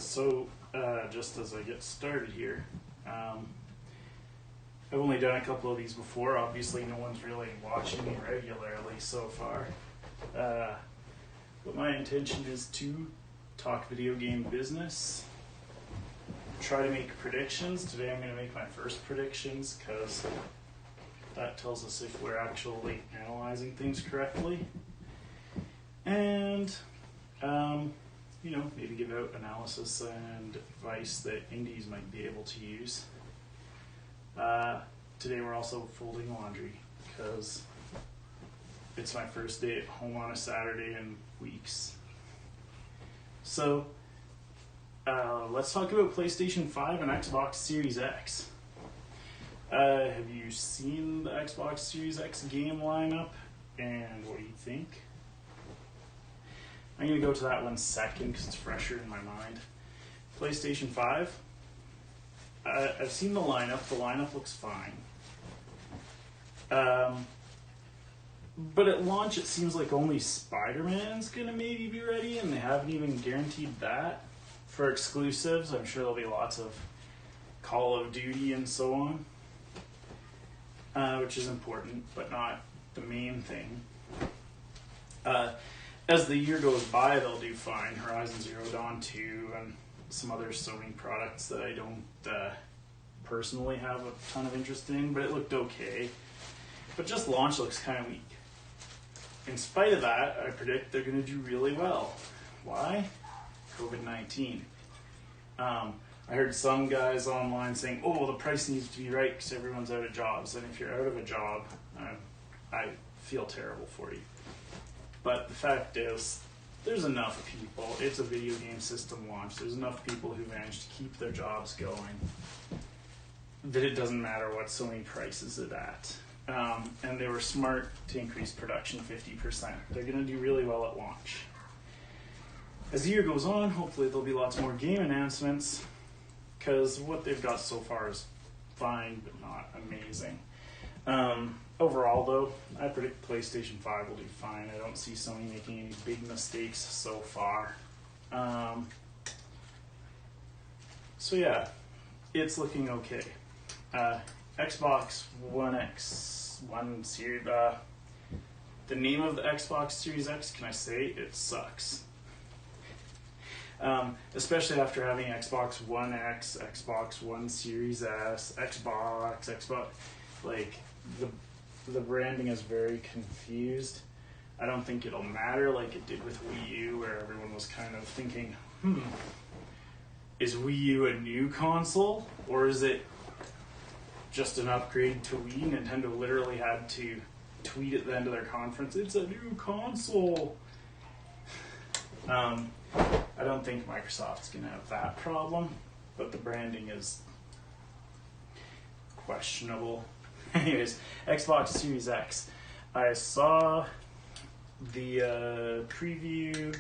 So, just as I get started here, I've only done a couple of these before. Obviously, no one's really watching me regularly so far. But my intention is to talk video game business, try to make predictions. Today I'm going to make my first predictions because that tells us if we're actually analyzing things correctly. And, maybe give out analysis and advice that indies might be able to use. Today we're also folding laundry because it's my first day at home on a Saturday in weeks. So, let's talk about PlayStation 5 and Xbox Series X. Have you seen the Xbox Series X game lineup, and what do you think? I'm going to go to that one second because it's fresher in my mind. PlayStation 5. I've seen the lineup. The lineup looks fine. But at launch, it seems like only Spider-Man's going to maybe be ready, and they haven't even guaranteed that. For exclusives, I'm sure there'll be lots of Call of Duty and so on, which is important, but not the main thing. As the year goes by, they'll do fine. Horizon Zero Dawn 2 and some other Sony products that I don't personally have a ton of interest in, but it looked okay. But just launch looks kind of weak. In spite of that, I predict they're going to do really well. Why? COVID-19. I heard some guys online saying, oh, the price needs to be right because everyone's out of jobs. And if you're out of a job, I feel terrible for you. But the fact is, there's enough people. It's a video game system launch. There's enough people who managed to keep their jobs going that it doesn't matter what Sony prices it at. And they were smart to increase production 50%. They're going to do really well at launch. As the year goes on, hopefully there'll be lots more game announcements because what they've got so far is fine, but not amazing. Overall, though, I predict PlayStation 5 will do fine. I don't see Sony making any big mistakes so far. So yeah, it's looking okay. Xbox One X, One Series, the name of the Xbox Series X, can I say it sucks? Especially after having Xbox One X, Xbox One Series S, Xbox, like, the branding is very confused. I don't think it'll matter like it did with Wii U, where everyone was kind of thinking, is Wii U a new console, or is it just an upgrade to Wii? Nintendo literally had to tweet at the end of their conference, it's a new console. I don't think Microsoft's going to have that problem, but the branding is questionable. Anyways, Xbox Series X. I saw the preview.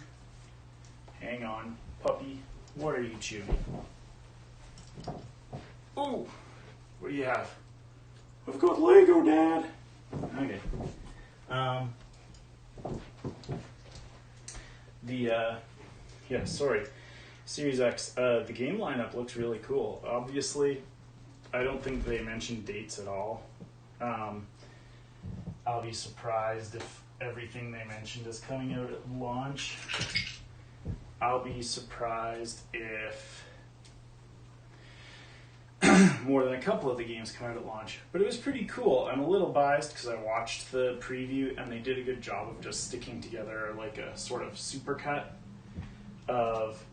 Hang on, puppy. What are you chewing? Oh, what do you have? I've got Lego, Dad. Okay. Series X. The game lineup looks really cool. Obviously, I don't think they mentioned dates at all. I'll be surprised if everything they mentioned is coming out at launch. I'll be surprised if more than a couple of the games come out at launch. But it was pretty cool. I'm a little biased because I watched the preview and they did a good job of just sticking together like a sort of supercut of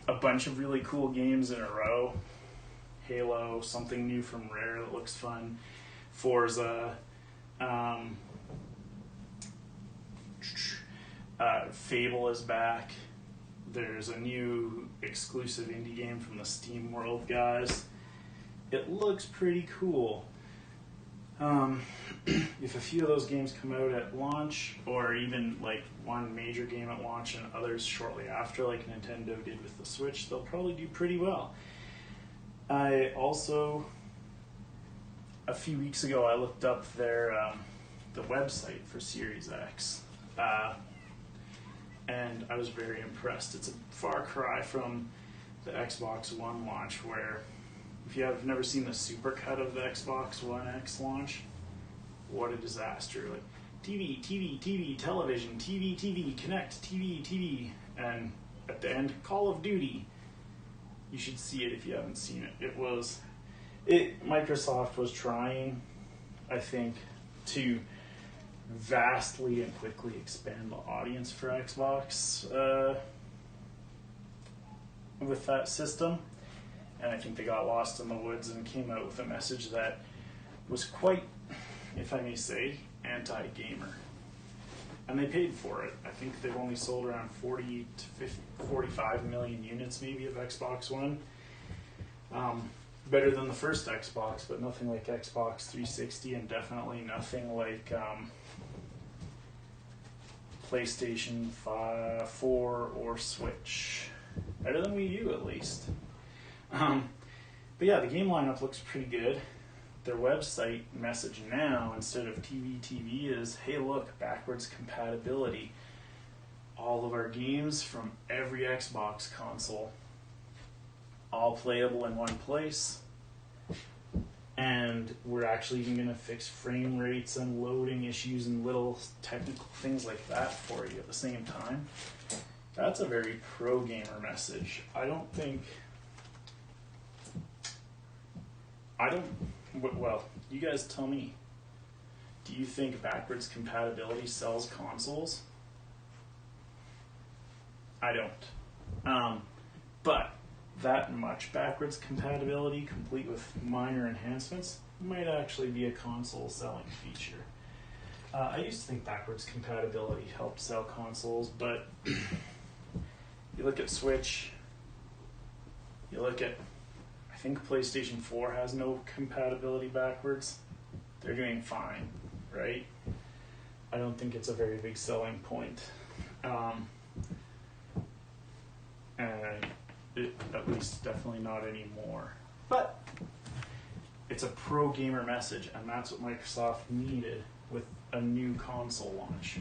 a bunch of really cool games in a row. Halo, something new from Rare that looks fun, Forza, Fable is back. There's a new exclusive indie game from the Steam World guys. It looks pretty cool. If a few of those games come out at launch, or even like one major game at launch and others shortly after, like Nintendo did with the Switch, they'll probably do pretty well. I also, a few weeks ago, I looked up their the website for Series X. and I was very impressed. It's a far cry from the Xbox One launch, where if you have never seen the supercut of the Xbox One X launch, what a disaster. Like, TV, TV, TV, television, TV, TV, connect, TV, TV, and at the end, Call of Duty. You should see it if you haven't seen it. Microsoft was trying, I think, to vastly and quickly expand the audience for Xbox with that system, and I think they got lost in the woods and came out with a message that was quite, if I may say, anti-gamer. And they paid for it. I think they've only sold around 40 to 50, 45 million units maybe of Xbox One. Better than the first Xbox, but nothing like Xbox 360, and definitely nothing like PlayStation 5, 4 or Switch. Better than Wii U, at least. But yeah, the game lineup looks pretty good. Their website message now, instead of TV is, hey look, backwards compatibility. All of our games from every Xbox console, all playable in one place. And we're actually even going to fix frame rates and loading issues and little technical things like that for you at the same time. That's a very pro-gamer message. Well, you guys tell me. Do you think backwards compatibility sells consoles? I don't. But that much backwards compatibility, complete with minor enhancements, might actually be a console selling feature. I used to think backwards compatibility helped sell consoles, but you look at Switch, you look at, I think PlayStation 4 has no compatibility backwards. They're doing fine, right? I don't think it's a very big selling point. At least definitely not anymore. But it's a pro-gamer message, and that's what Microsoft needed with a new console launch.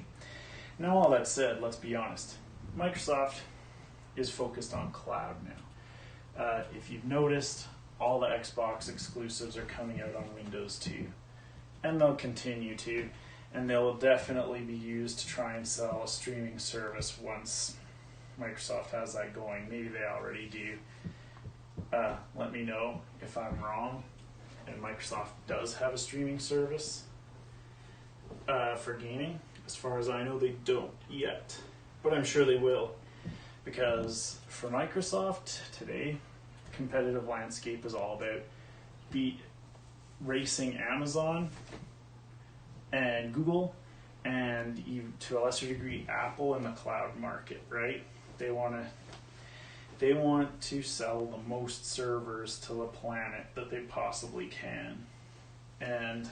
Now, all that said, let's be honest. Microsoft is focused on cloud now. If you've noticed, all the Xbox exclusives are coming out on Windows 2. And they'll continue to. And they'll definitely be used to try and sell a streaming service once Microsoft has that going. Maybe they already do. Let me know if I'm wrong. And Microsoft does have a streaming service for gaming. As far as I know, they don't yet. But I'm sure they will. Because for Microsoft today, the competitive landscape is all about racing Amazon and Google and even to a lesser degree Apple in the cloud market, right? They want to sell the most servers to the planet that they possibly can. And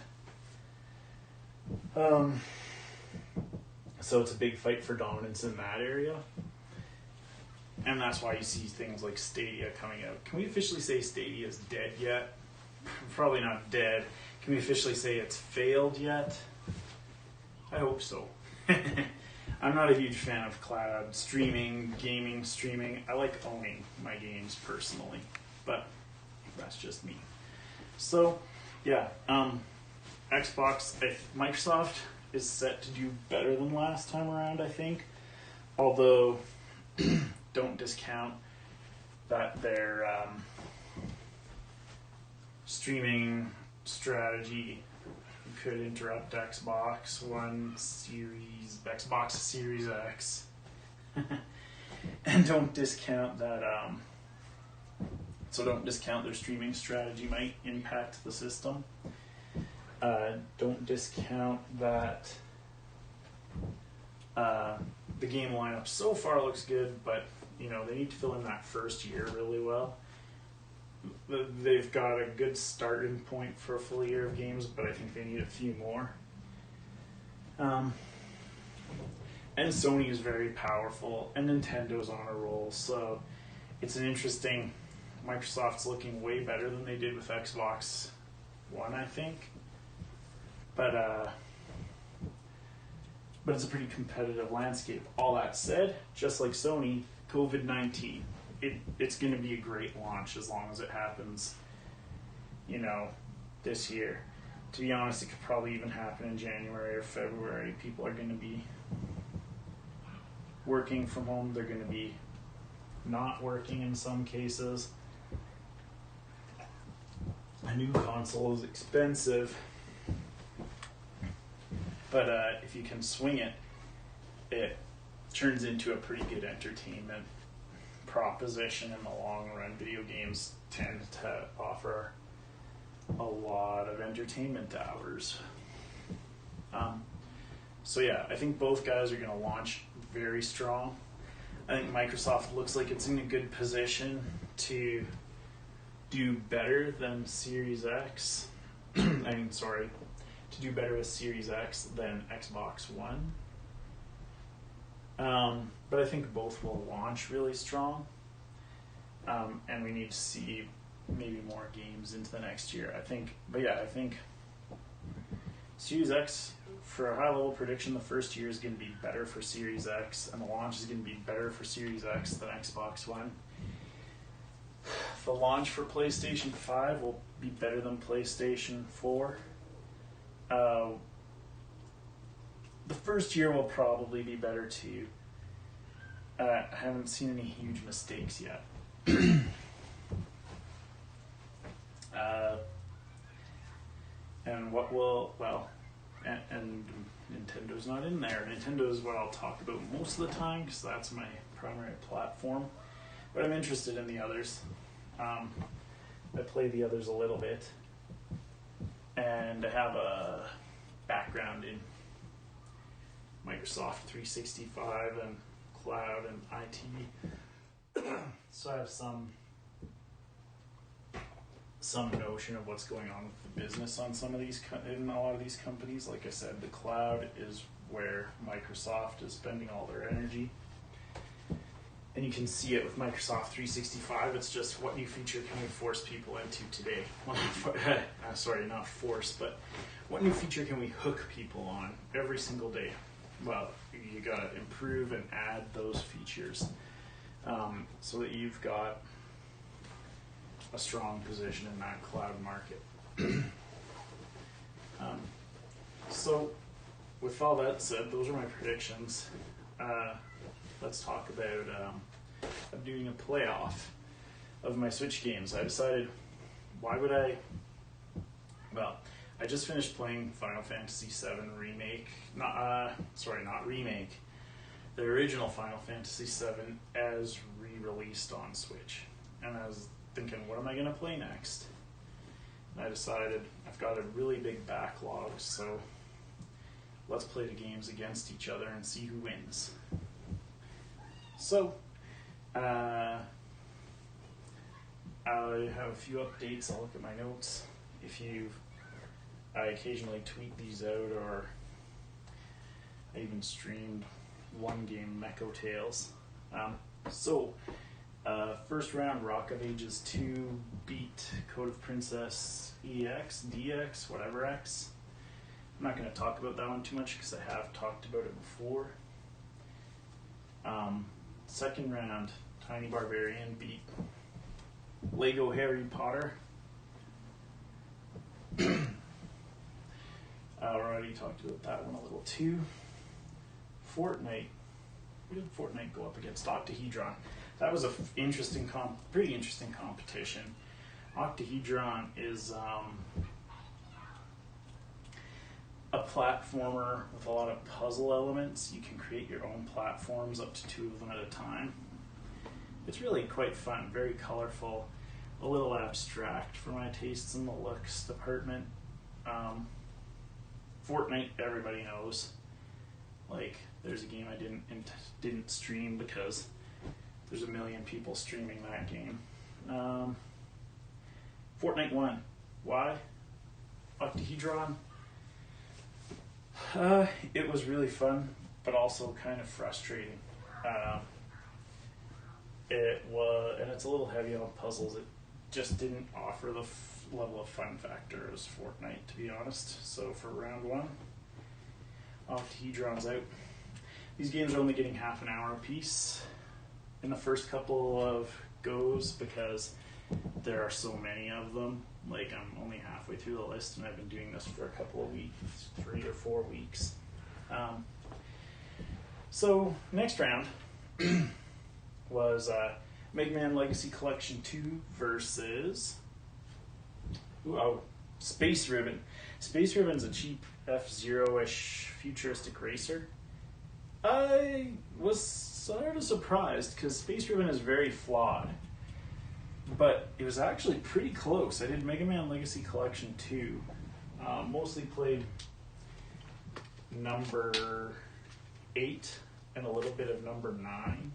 so it's a big fight for dominance in that area. And that's why you see things like Stadia coming out. Can we officially say Stadia is dead yet? Probably not dead. Can we officially say it's failed yet? I hope so. I'm not a huge fan of cloud streaming, gaming streaming. I like owning my games personally, but that's just me. So, yeah, Microsoft is set to do better than last time around, I think. Although, don't discount that their streaming strategy could interrupt Xbox Series X. And don't discount that, don't discount their streaming strategy might impact the system. Don't discount that the game lineup so far looks good, but they need to fill in that first year really well. They've got a good starting point for a full year of games, but I think they need a few more. And Sony is very powerful, and Nintendo's on a roll, so it's an interesting. Microsoft's looking way better than they did with Xbox One, I think. But but it's a pretty competitive landscape. All that said, just like Sony, COVID-19, it's going to be a great launch as long as it happens, you know, this year. To be honest, it could probably even happen in January or February. People are going to be working from home. They're going to be not working in some cases. A new console is expensive, but if you can swing it, it turns into a pretty good entertainment proposition in the long run. Video games tend to offer a lot of entertainment hours. So yeah, I think both guys are going to launch very strong. I think Microsoft looks like it's in a good position to do better than Series X. To do better with Series X than Xbox One. But I think both will launch really strong. And we need to see maybe more games into the next year. I think Series X, for a high level prediction, the first year is going to be better for Series X, and the launch is going to be better for Series X than Xbox One. The launch for PlayStation 5 will be better than PlayStation 4. The first year will probably be better too. I haven't seen any huge mistakes yet. And what will, and Nintendo's not in there. Nintendo is what I'll talk about most of the time because that's my primary platform. But I'm interested in the others. I play the others a little bit. And I have a background in Microsoft 365 and cloud and IT. So I have some notion of what's going on with the business on some of these in a lot of these companies. Like I said, the cloud is where Microsoft is spending all their energy. And you can see it with Microsoft 365. It's just, what new feature can we force people into today? Well, sorry, not force, but what new feature can we hook people on every single day? Well, you gotta improve and add those features so that you've got a strong position in that cloud market. So, with all that said, those are my predictions. Let's talk about, I'm doing a playoff of my Switch games. I decided, I just finished playing Final Fantasy VII Remake, not remake, the original Final Fantasy VII as re-released on Switch. And I was thinking, what am I going to play next? And I decided, I've got a really big backlog, so let's play the games against each other and see who wins. So, I have a few updates. I'll look at my notes. I occasionally tweet these out, or I even streamed one game, Mecho Tales. First round, Rock of Ages 2 beat Code of Princess EX, DX, whatever X. I'm not going to talk about that one too much because I have talked about it before. Second round, Tiny Barbarian beat Lego Harry Potter. I already talked about that one a little too. Fortnite. Who did Fortnite go up against? Octahedron. That was a pretty interesting competition. Octahedron is a platformer with a lot of puzzle elements. You can create your own platforms, up to 2 of them at a time. It's really quite fun, very colorful, a little abstract for my tastes in the looks department. Fortnite, everybody knows. Like, there's a game I didn't stream because there's a million people streaming that game. Fortnite won. Why? Octahedron. It was really fun, but also kind of frustrating. And it's a little heavy on puzzles. It just didn't offer the level of fun factor as Fortnite, to be honest. So for round 1, Octahedron's out. These games are only getting half an hour apiece in the first couple of goes because there are so many of them. Like, I'm only halfway through the list and I've been doing this for a couple of weeks, 3 or 4 weeks. So next round was Mega Man Legacy Collection 2 versus Space Ribbon. Space Ribbon's a cheap F-Zero-ish futuristic racer. I was sort of surprised because Space Ribbon is very flawed, but it was actually pretty close. I did Mega Man Legacy Collection 2. Mostly played number 8 and a little bit of number 9.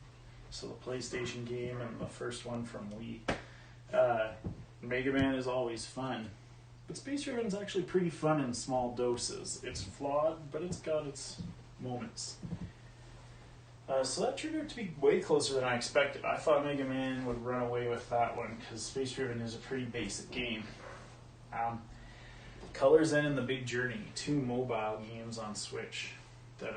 So the PlayStation game and the first one from Wii. Mega Man is always fun, but Space Ribbon is actually pretty fun in small doses. It's flawed, but it's got its moments. So that turned out to be way closer than I expected. I thought Mega Man would run away with that one because Space Ribbon is a pretty basic game. Colors In and The Big Journey, 2 mobile games on Switch. That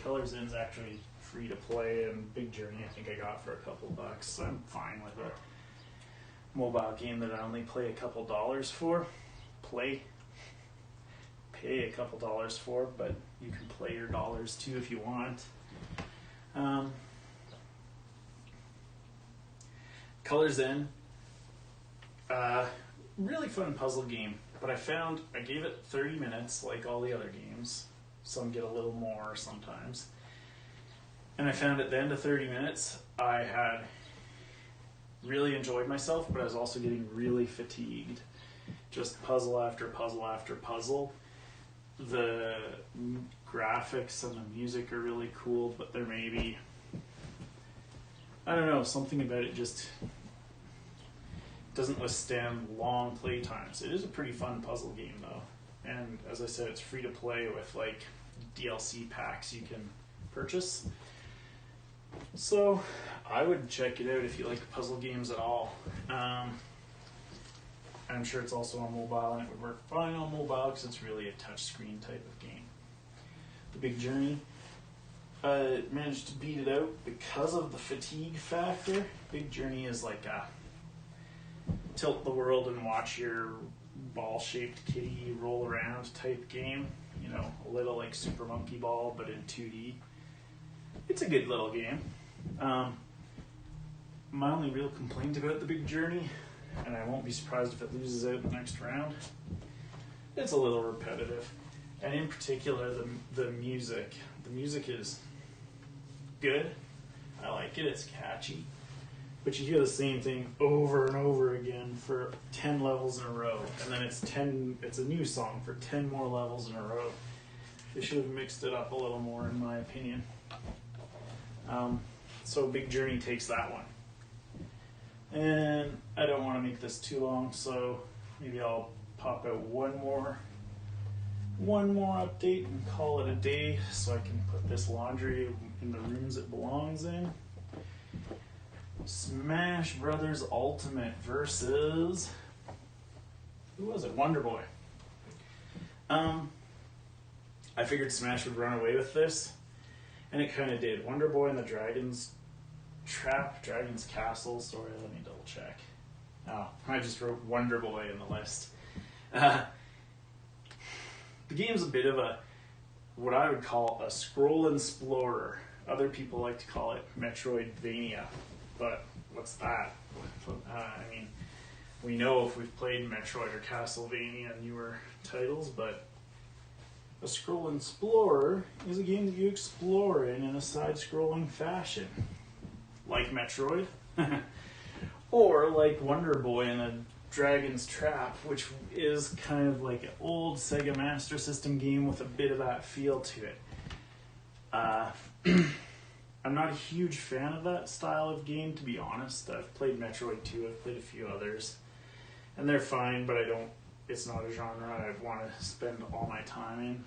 Colors In is actually free to play, and Big Journey I think I got for a couple bucks. So I'm fine with a mobile game that I only play a couple dollars for. Pay a couple dollars for, but you can play your dollars too if you want. Colors In, really fun puzzle game, but I gave it 30 minutes like all the other games. Some get a little more sometimes. And I found at the end of 30 minutes, I had really enjoyed myself, but I was also getting really fatigued. Just puzzle after puzzle after puzzle. The graphics and the music are really cool, but there may be, I don't know, something about it just doesn't withstand long play times. It is a pretty fun puzzle game though, and as I said, it's free to play with like DLC packs you can purchase. So I would check it out if you like puzzle games at all. I'm sure it's also on mobile, and it would work fine on mobile because it's really a touchscreen type of game. The Big Journey, managed to beat it out because of the fatigue factor. Big Journey is like a tilt the world and watch your ball-shaped kitty roll around type game. You know, a little like Super Monkey Ball, but in 2D. It's a good little game. My only real complaint about the Big Journey, and I won't be surprised if it loses out in the next round, it's a little repetitive. And in particular, the music. The music is good. I like it. It's catchy. But you hear the same thing over and over again for 10 levels in a row. And then it's a new song for 10 more levels in a row. They should have mixed it up a little more, in my opinion. So Big Journey takes that one. And I don't want to make this too long, so maybe I'll pop out one more update and call it a day so I can put this laundry in the rooms it belongs in. Smash Brothers Ultimate versus, who was it? Wonder Boy. I figured Smash would run away with this, and it kind of did. Wonder Boy and the Dragon's Castle. Sorry, let me double check. Oh, I just wrote Wonder Boy in the list. The game's a bit of what I would call a scroll explorer. Other people like to call it Metroidvania, but what's that? I mean, we know if we've played Metroid or Castlevania, newer titles, but a scroll explorer is a game that you explore in a side-scrolling fashion, like Metroid, or like Wonder Boy and the Dragon's Trap, which is kind of like an old Sega Master System game with a bit of that feel to it. I'm not a huge fan of that style of game, to be honest. I've played Metroid 2, I've played a few others, and they're fine, but it's not a genre I want to spend all my time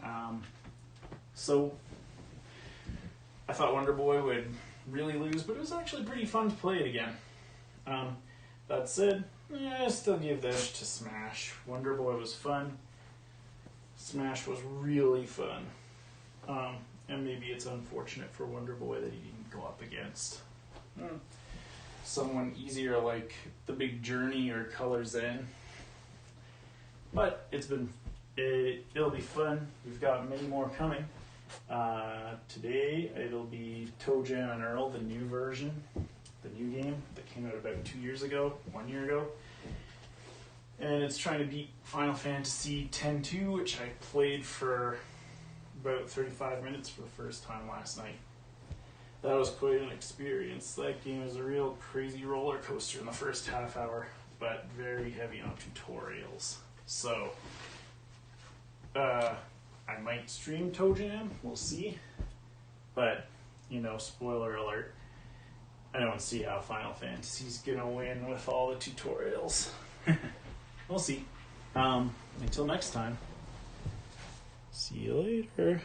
in. So I thought Wonder Boy would really lose, but it was actually pretty fun to play it again. That said, I still give this to Smash. Wonder Boy was fun. Smash was really fun. And maybe it's unfortunate for Wonder Boy that he didn't go up against someone easier like the Big Journey or Color Zen. But it'll be fun. We've got many more coming. Today it'll be Toe Jam and Earl, the new version, the new game that came out about 1 year ago. And it's trying to beat Final Fantasy X-2, which I played for about 35 minutes for the first time last night. That was quite an experience. That game is a real crazy roller coaster in the first half hour, but very heavy on tutorials. So, I might stream Toe Jam, we'll see. But, spoiler alert, I don't see how Final Fantasy's gonna win with all the tutorials. We'll see. Until next time. See you later.